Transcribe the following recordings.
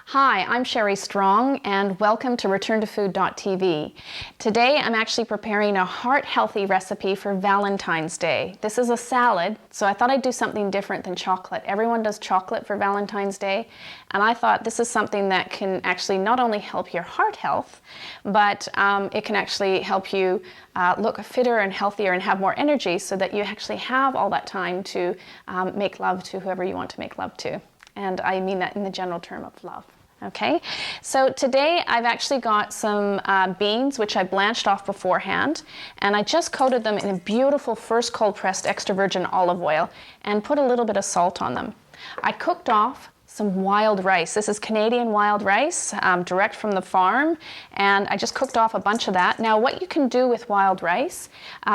Hi, I'm Sherry Strong and welcome to ReturnToFood.tv. Today I'm actually preparing a heart-healthy recipe for Valentine's Day. This is a salad, so I thought I'd do something different than chocolate. Everyone does chocolate for Valentine's Day, and I thought this is something that can actually not only help your heart health, but it can actually help you look fitter and healthier and have more energy so that you actually have all that time to make love to whoever you want to make love to. And I mean that in the general term of love. Okay, so today I've actually got some beans which I blanched off beforehand, and I just coated them in a beautiful first cold pressed extra virgin olive oil and put a little bit of salt on them. I cooked off some wild rice. This is Canadian wild rice, direct from the farm, and I just cooked off a bunch of that. Now what you can do with wild rice,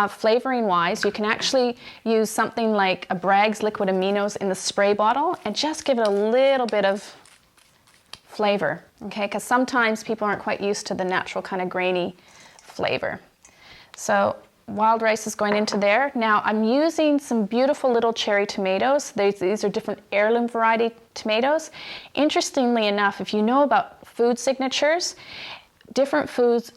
flavoring wise, you can actually use something like a Bragg's liquid aminos in the spray bottle and just give it a little bit of flavor, okay? Because sometimes people aren't quite used to the natural kind of grainy flavor. So wild rice is going into there. Now I'm using some beautiful little cherry tomatoes. These are different heirloom variety tomatoes. Interestingly enough, if you know about food signatures, different foods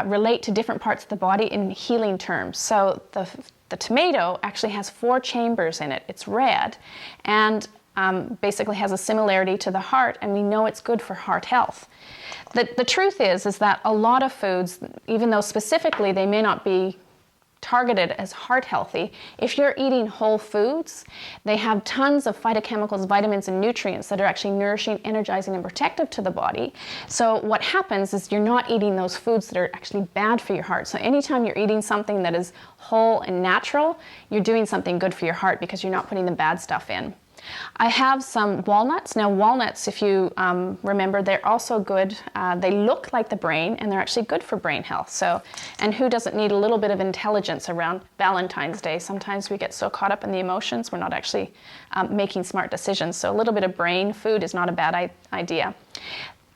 relate to different parts of the body in healing terms. So the tomato actually has 4 chambers in it. It's red and basically has a similarity to the heart, and we know it's good for heart health. The truth is that a lot of foods, even though specifically they may not be targeted as heart healthy, if you're eating whole foods, they have tons of phytochemicals, vitamins, and nutrients that are actually nourishing, energizing, and protective to the body. So what happens is you're not eating those foods that are actually bad for your heart. So anytime you're eating something that is whole and natural, you're doing something good for your heart because you're not putting the bad stuff in. I have some walnuts. Now walnuts, if you remember, they're also good. They look like the brain and they're actually good for brain health. So, and who doesn't need a little bit of intelligence around Valentine's Day? Sometimes we get so caught up in the emotions, we're not actually making smart decisions. So a little bit of brain food is not a bad idea.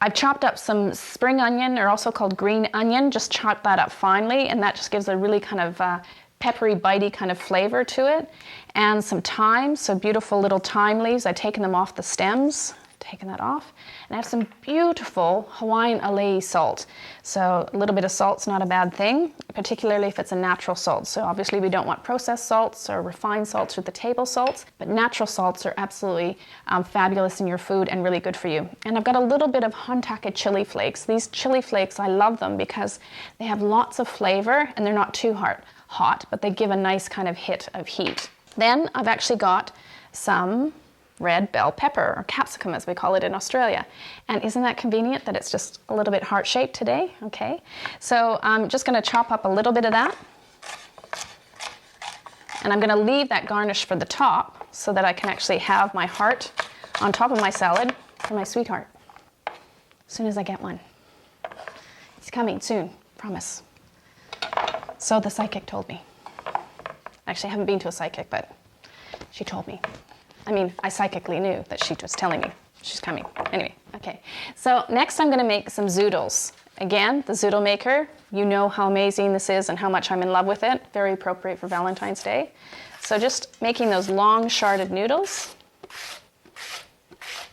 I've chopped up some spring onion, or also called green onion, just chopped that up finely, and that just gives a really kind of peppery, bitey kind of flavor to it. And some thyme, so beautiful little thyme leaves. I've taken them off the stems, taken that off. And I have some beautiful Hawaiian alei salt. So a little bit of salt's not a bad thing, particularly if it's a natural salt. So obviously we don't want processed salts or refined salts or the table salts, but natural salts are absolutely fabulous in your food and really good for you. And I've got a little bit of Hontake chili flakes. These chili flakes, I love them because they have lots of flavor and they're not too hot, but they give a nice kind of hit of heat. Then I've actually got some red bell pepper, or capsicum as we call it in Australia. And isn't that convenient that it's just a little bit heart-shaped today? Okay, so I'm just going to chop up a little bit of that. And I'm going to leave that garnish for the top so that I can actually have my heart on top of my salad for my sweetheart. As soon as I get one. It's coming soon, promise. So the psychic told me. Actually, I haven't been to a psychic, but she told me. I mean, I psychically knew that she was telling me she's coming. Anyway, okay. So next I'm going to make some Zoodles. Again, the Zoodle maker, you know how amazing this is and how much I'm in love with it. Very appropriate for Valentine's Day. So just making those long sharded noodles.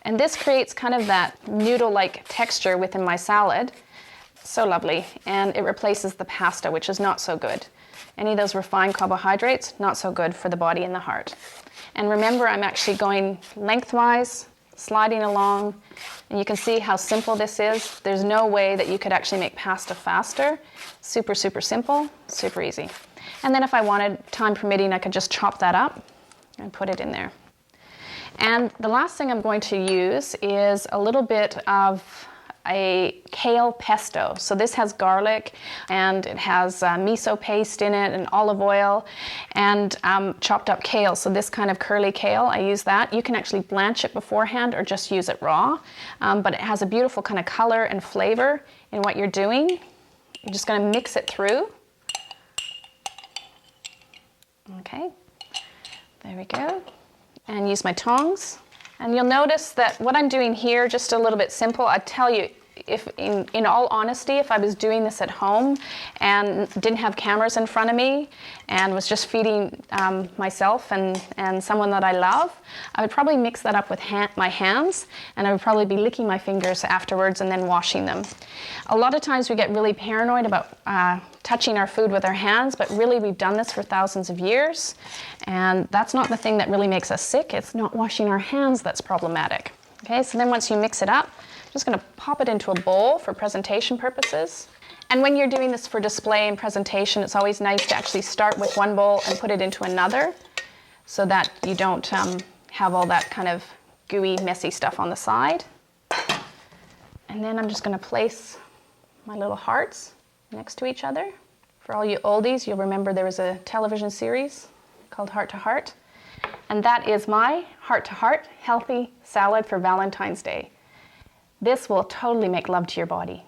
And this creates kind of that noodle-like texture within my salad. So lovely. And it replaces the pasta, which is not so good. Any of those refined carbohydrates, not so good for the body and the heart. And remember, I'm actually going lengthwise, sliding along, and you can see how simple this is. There's no way that you could actually make pasta faster. Super, super simple, super easy. And then if I wanted, time permitting, I could just chop that up and put it in there. And the last thing I'm going to use is a little bit of a kale pesto. So this has garlic and it has miso paste in it and olive oil and chopped up kale. So this kind of curly kale, I use that. You can actually blanch it beforehand or just use it raw, but it has a beautiful kind of color and flavor in what you're doing. You're just going to mix it through. Okay, there we go. And use my tongs. And you'll notice that what I'm doing here, just a little bit simple, I tell you, if in all honesty, if I was doing this at home and didn't have cameras in front of me and was just feeding myself and someone that I love, I would probably mix that up with my hands, and I would probably be licking my fingers afterwards and then washing them. A lot of times we get really paranoid about touching our food with our hands, but really we've done this for thousands of years, and that's not the thing that really makes us sick. It's not washing our hands that's problematic. Okay, so then once you mix it up, I'm just going to pop it into a bowl for presentation purposes. And when you're doing this for display and presentation, it's always nice to actually start with one bowl and put it into another so that you don't have all that kind of gooey, messy stuff on the side. And then I'm just going to place my little hearts next to each other. For all you oldies, you'll remember there was a television series called Heart to Heart. And that is my Heart to Heart healthy salad for Valentine's Day. This will totally make love to your body.